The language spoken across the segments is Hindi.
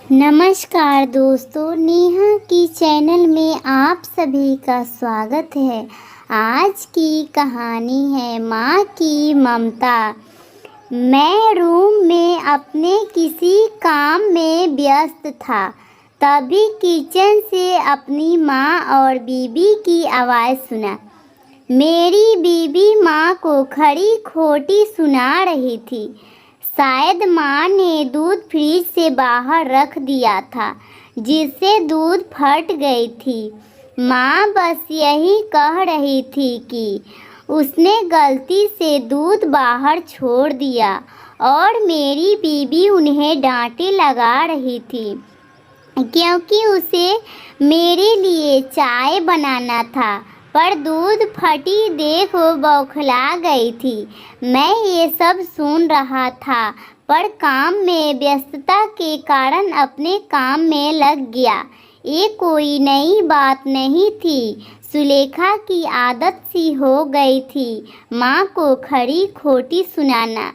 नमस्कार दोस्तों, नेहा की चैनल में आप सभी का स्वागत है। आज की कहानी है माँ की ममता। मैं रूम में अपने किसी काम में व्यस्त था, तभी किचन से अपनी माँ और बीबी की आवाज़ सुना। मेरी बीबी माँ को खड़ी खोटी सुना रही थी। शायद माँ ने दूध फ्रिज से बाहर रख दिया था, जिससे दूध फट गई थी। माँ बस यही कह रही थी कि उसने गलती से दूध बाहर छोड़ दिया और मेरी बीबी उन्हें डांटे लगा रही थी, क्योंकि उसे मेरे लिए चाय बनाना था। पर दूध फटी देख वो बौखला गई थी। मैं ये सब सुन रहा था, पर काम में व्यस्तता के कारण अपने काम में लग गया। ये कोई नई बात नहीं थी, सुलेखा की आदत सी हो गई थी माँ को खरी खोटी सुनाना।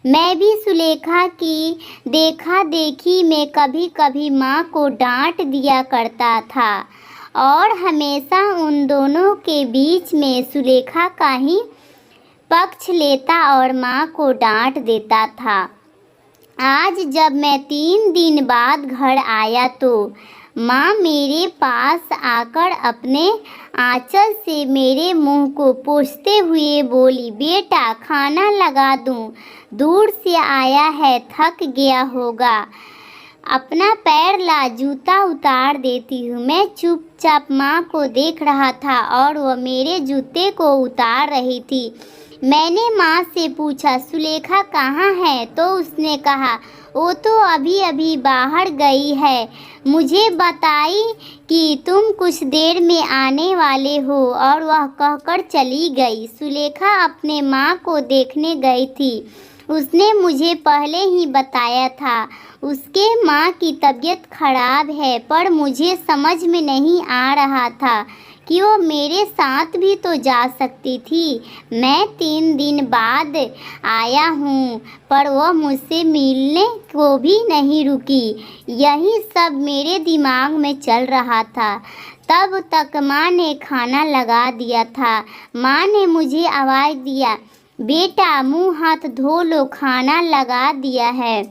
मैं भी सुलेखा की देखा देखी में कभी कभी माँ को डांट दिया करता था और हमेशा उन दोनों के बीच में सुलेखा का ही पक्ष लेता और माँ को डांट देता था। आज जब मैं 3 दिन बाद घर आया तो माँ मेरे पास आकर अपने आंचल से मेरे मुंह को पोंछते हुए बोली, बेटा खाना लगा दूं, दूर से आया है, थक गया होगा, अपना पैर ला, जूता उतार देती हूँ। मैं चुपचाप माँ को देख रहा था और वह मेरे जूते को उतार रही थी। मैंने माँ से पूछा, सुलेखा कहाँ है? तो उसने कहा, वो तो अभी अभी बाहर गई है, मुझे बताई कि तुम कुछ देर में आने वाले हो और वह कहकर चली गई। सुलेखा अपने माँ को देखने गई थी। उसने मुझे पहले ही बताया था उसके माँ की तबीयत खराब है, पर मुझे समझ में नहीं आ रहा था कि वो मेरे साथ भी तो जा सकती थी। मैं 3 दिन बाद आया हूँ, पर वह मुझसे मिलने को भी नहीं रुकी। यही सब मेरे दिमाग में चल रहा था। तब तक माँ ने खाना लगा दिया था। माँ ने मुझे आवाज़ दिया, बेटा मुँह हाथ धो लो, खाना लगा दिया है।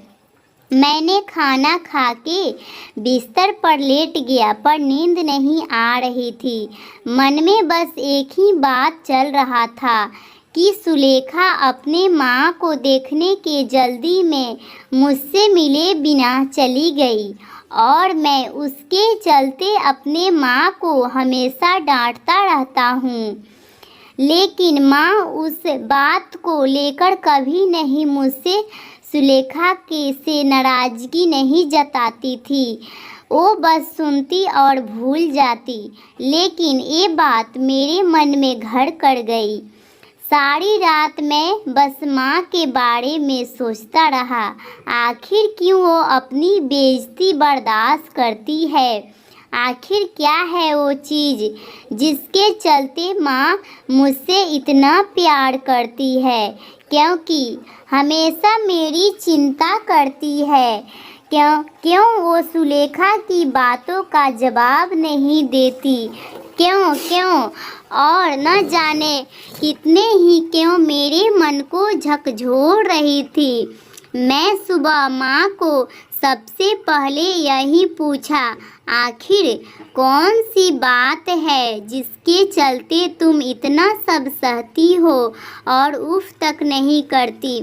मैंने खाना खा के बिस्तर पर लेट गया, पर नींद नहीं आ रही थी। मन में बस एक ही बात चल रहा था कि सुलेखा अपने माँ को देखने के जल्दी में मुझसे मिले बिना चली गई और मैं उसके चलते अपने माँ को हमेशा डांटता रहता हूँ। लेकिन माँ उस बात को लेकर कभी नहीं मुझसे सुलेखा के से नाराज़गी नहीं जताती थी। वो बस सुनती और भूल जाती। लेकिन ये बात मेरे मन में घर कर गई। सारी रात मैं बस माँ के बारे में सोचता रहा। आखिर क्यों वो अपनी बेइज्जती बर्दाश्त करती है? आखिर क्या है वो चीज़ जिसके चलते माँ मुझसे इतना प्यार करती है? क्योंकि हमेशा मेरी चिंता करती है। क्यों वो सुलेखा की बातों का जवाब नहीं देती? क्यों और न जाने कितने ही क्यों मेरे मन को झकझोर रही थी। मैं सुबह माँ को सबसे पहले यही पूछा, आखिर कौन सी बात है जिसके चलते तुम इतना सब सहती हो और उफ तक नहीं करती?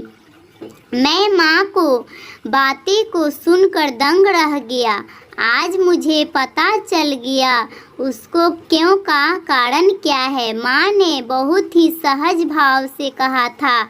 मैं माँ को बातें को सुनकर दंग रह गया। आज मुझे पता चल गया उसको क्यों का कारण क्या है। माँ ने बहुत ही सहज भाव से कहा था,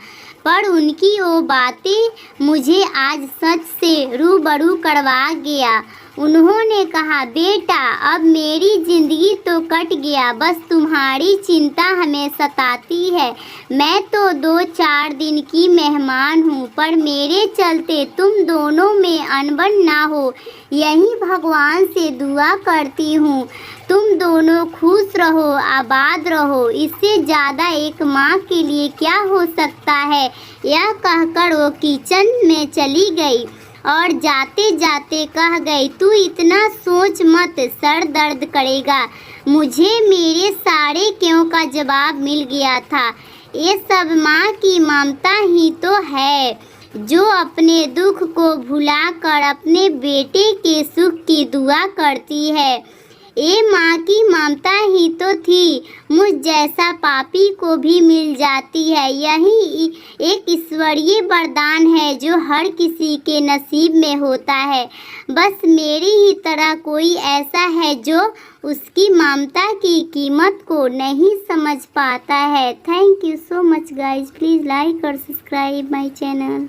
पर उनकी वो बातें मुझे आज सच से रूबरू करवा गया। उन्होंने कहा, बेटा अब मेरी ज़िंदगी तो कट गया, बस तुम्हारी चिंता हमें सताती है। मैं तो 2-4 दिन की मेहमान हूँ, पर मेरे चलते तुम दोनों में अनबन ना हो, यही भगवान से दुआ करती हूँ। तुम दोनों खुश रहो, आबाद रहो, इससे ज़्यादा एक माँ के लिए क्या हो सकता है। यह कहकर वो किचन में चली गई और जाते जाते कह गई, तू इतना सोच मत, सर दर्द करेगा। मुझे मेरे सारे क्यों का जवाब मिल गया था। ये सब माँ की ममता ही तो है, जो अपने दुख को भुलाकर अपने बेटे के सुख की दुआ करती है। ये माँ की ममता ही तो थी, मुझ जैसा पापी को भी मिल जाती है। यही एक ईश्वरीय वरदान है जो हर किसी के नसीब में होता है। बस मेरी ही तरह कोई ऐसा है जो उसकी ममता की कीमत को नहीं समझ पाता है। Thank you so much guys, please like और सब्सक्राइब माई चैनल।